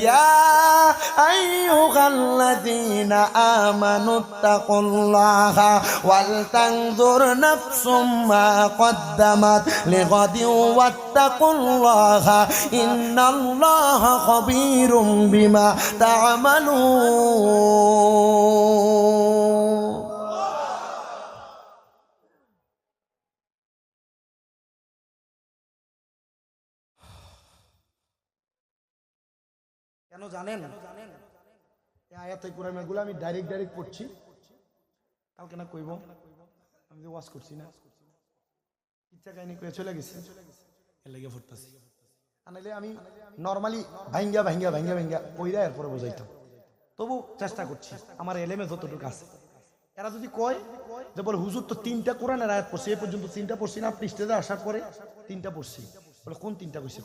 ইয়া আইয়ুহাল্লাযীনা আমানুত্তাকুল্লাহা ওয়াল তানজুর নাফসুম মা কদ্দামাত লিগাদিন ওয়াত্তাকুল্লাহা ইন্নাল্লাহা খাবীরুম বিমা তা'মালুন। কেন জানেন? এই আয়াতে কুরআনগুলো আমি ডাইরেক্ট পড়ছি, কালকে না কইব আমি যে ওয়াজ করছি না, ইচ্ছা কাহিনী করে চলে গেছে, এর লাগে পড়তাছি। আনাইলে আমি নরমালি ভাঙ্গা কইরা এরপরে বোঝাইতাম, তবু চেষ্টা করছি আমার এলেমে যতটুকু আছে। এরা যদি কয় যে বলে হুজুর তো 3টা কোরআনের আয়াত পড়ছি, এ পর্যন্ত 3টা পড়ছি না, আপনি স্টেজে আসার পরে 3টা পড়ছি, বলে কোন 3টা কইছে?